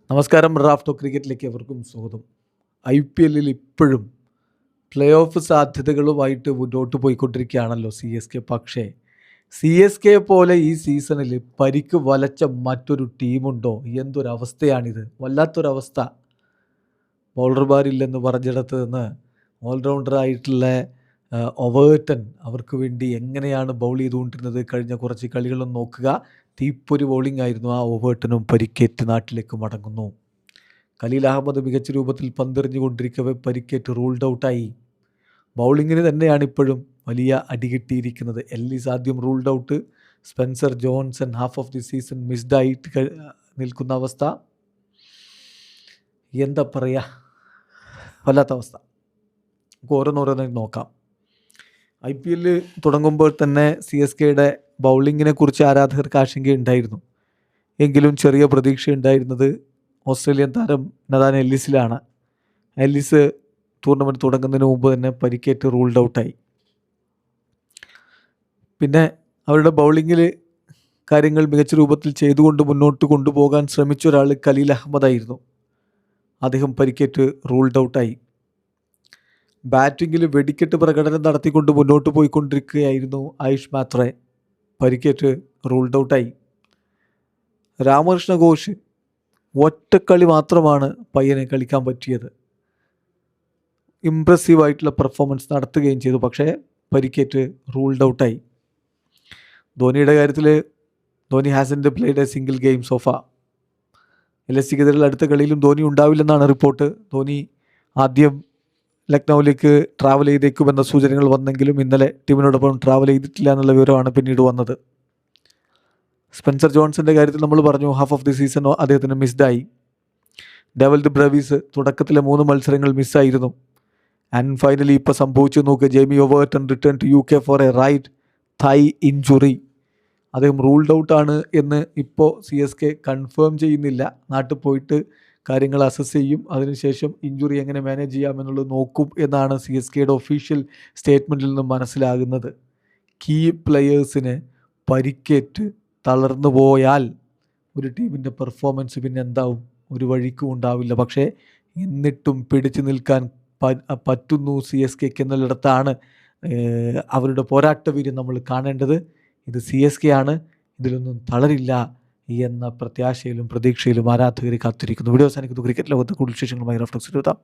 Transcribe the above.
നമസ്കാരം. റാഫ്റ്റോ ക്രിക്കറ്റിലേക്ക് എവർക്കും സ്വാഗതം. IPL ഇപ്പോഴും പ്ലേ ഓഫ് സാധ്യതകളുമായിട്ട് മുന്നോട്ട് പോയിക്കൊണ്ടിരിക്കുകയാണല്ലോ CSK. പക്ഷേ CSK പോലെ ഈ സീസണിൽ പരിക്ക് വലച്ച മറ്റൊരു ടീമുണ്ടോ? എന്തൊരവസ്ഥയാണിത്, വല്ലാത്തൊരവസ്ഥ. ബൗളർമാരില്ലെന്ന് പറഞ്ഞിടത്ത് നിന്ന് ഓൾറൗണ്ടറായിട്ടുള്ള ഒവേർട്ടൺ അവർക്ക് വേണ്ടി എങ്ങനെയാണ് ബൗൾ ചെയ്തുകൊണ്ടിരുന്നത് കഴിഞ്ഞ കുറച്ച് കളികളും നോക്കുക. തീപ്പൊരി ബൗളിംഗ് ആയിരുന്നു. ആ ഒവേർട്ടനും പരിക്കേറ്റ് നാട്ടിലേക്ക് മടങ്ങുന്നു. ഖലീൽ അഹമ്മദ് മികച്ച രൂപത്തിൽ പന്തെറിഞ്ഞുകൊണ്ടിരിക്കവേ പരിക്കേറ്റ് റൂൾഡ് ഔട്ടായി. ബൗളിങ്ങിന് തന്നെയാണ് ഇപ്പോഴും വലിയ അടികിട്ടിയിരിക്കുന്നത്. എല്ലിസ് ആദ്യം ruled out, Spencer Johnson half of the season missed ആയിട്ട് നിൽക്കുന്ന അവസ്ഥ. എന്താ പറയുക, വല്ലാത്ത അവസ്ഥ. നമുക്ക് ഓരോന്നോരോന്നായി നോക്കാം. IPL തുടങ്ങുമ്പോൾ തന്നെ CSKയുടെ ബൗളിങ്ങിനെ കുറിച്ച് ആരാധകർക്ക് ആശങ്കയുണ്ടായിരുന്നു. എങ്കിലും ചെറിയ പ്രതീക്ഷയുണ്ടായിരുന്നത് ഓസ്ട്രേലിയൻ താരം നഥാൻ എല്ലിസിലാണ്. എല്ലിസ് ടൂർണമെൻറ്റ് തുടങ്ങുന്നതിന് മുമ്പ് തന്നെ പരിക്കേറ്റ് റൂൾഡ് ഔട്ടായി. പിന്നെ അവരുടെ ബൗളിങ്ങിൽ കാര്യങ്ങൾ മികച്ച രൂപത്തിൽ ചെയ്തുകൊണ്ട് മുന്നോട്ട് കൊണ്ടുപോകാൻ ശ്രമിച്ച ഒരാൾ ഖലീൽ അഹമ്മദായിരുന്നു. അദ്ദേഹം പരിക്കേറ്റ് റൂൾഡ് ഔട്ടായി. ബാറ്റിങ്ങിൽ വെടിക്കെട്ട് പ്രകടനം നടത്തിക്കൊണ്ട് മുന്നോട്ട് പോയിക്കൊണ്ടിരിക്കുകയായിരുന്നു ആയുഷ് മാത്രേ. പരിക്കേറ്റ് റൂൾഡ് ഔട്ടായി. രാമകൃഷ്ണ ഘോഷ് ഒറ്റക്കളി മാത്രമാണ് പയ്യനെ കളിക്കാൻ പറ്റിയത്. ഇംപ്രസീവായിട്ടുള്ള പെർഫോമൻസ് നടത്തുകയും ചെയ്തു. പക്ഷേ പരിക്കേറ്റ് റൂൾഡ് ഔട്ടായി. ധോണിയുടെ കാര്യത്തിൽ Dhoni hasn't played a single game so far. LSCക്കെതിരെ അടുത്ത കളിയിലും ധോണി ഉണ്ടാവില്ലെന്നാണ് റിപ്പോർട്ട്. ധോണി ആദ്യം ലക്നൌവിലേക്ക് ട്രാവൽ ചെയ്തേക്കുമെന്ന സൂചനകൾ വന്നെങ്കിലും ഇന്നലെ ടീമിനോടൊപ്പം ട്രാവൽ ചെയ്തിട്ടില്ല എന്നുള്ള വിവരമാണ് പിന്നീട് വന്നത്. സ്പെൻസർ ജോൺസൻ്റെ കാര്യത്തിൽ നമ്മൾ പറഞ്ഞു, ഹാഫ് ഓഫ് ദി സീസൺ അദ്ദേഹത്തിന് മിസ്ഡായി. ഡെവൽഡ് ബ്രവീസ് തുടക്കത്തിലെ 3 മത്സരങ്ങൾ മിസ്സായിരുന്നു. ആൻഡ് ഫൈനലി ഇപ്പോൾ സംഭവിച്ചു നോക്കുക. Jamie Overton return to UK for a right thigh injury. അദ്ദേഹം റൂൾഡ് ഔട്ടാണ് എന്ന് ഇപ്പോൾ CSK കൺഫേം ചെയ്യുന്നില്ല. നാട്ടിൽ പോയിട്ട് കാര്യങ്ങൾ അസസ് ചെയ്യും. അതിനുശേഷം ഇഞ്ചുറി എങ്ങനെ മാനേജ് ചെയ്യാമെന്നുള്ളത് നോക്കും എന്നാണ് CSKയുടെ ഒഫീഷ്യൽ സ്റ്റേറ്റ്മെൻറ്റിൽ നിന്ന് മനസ്സിലാകുന്നത്. കീ പ്ലെയേഴ്സിന് പരിക്കേറ്റ് തളർന്നു പോയാൽ ഒരു ടീമിൻ്റെ പെർഫോമൻസ് പിന്നെ എന്താവും? ഒരു വഴിക്കും ഉണ്ടാവില്ല. പക്ഷേ എന്നിട്ടും പിടിച്ചു നിൽക്കാൻ പറ്റുന്നു CSKക്ക് എന്നുള്ളിടത്താണ് അവരുടെ പോരാട്ടവീര്യം നമ്മൾ കാണേണ്ടത്. ഇത് CSK ആണ്, ഇതിലൊന്നും തളരില്ല എന്ന പ്രത്യാശയിലും പ്രതീക്ഷയിലും ആരാധകരെ കാത്തിരിക്കുന്നു. വീഡിയോ അവസാനിക്കുന്നു. ക്രിക്കറ്റ് ലോകത്ത് കൂടുതൽ വിശേഷങ്ങളുമായി റഫ്ലക്സ് എഴുതാം.